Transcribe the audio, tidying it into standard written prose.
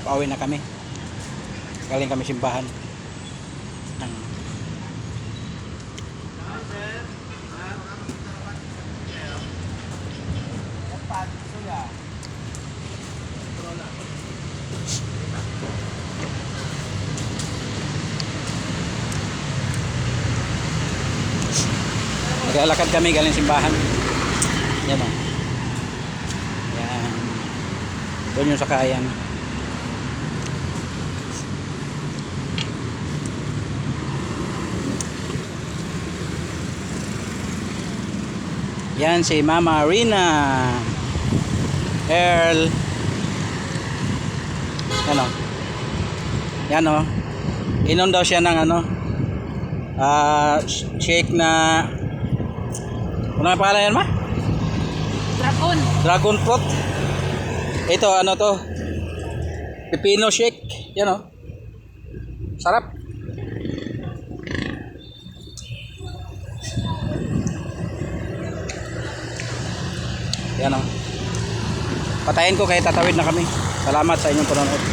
pauwi na kami. Galing kami simbahan. Naglalakad kami galing simbahan. Yan o. Yan. Doon yung sakayan. Yan si Mama Rina. Earl. Yan o. Yan o. Inom daw siya ng ano, shake na, ano ang pangalan yan, ma? Dragon fruit. Ito ano to, pepino shake. Yan o. Sarap. Yan o. Patayin ko kaya tatawid na kami. Salamat sa inyong panonood.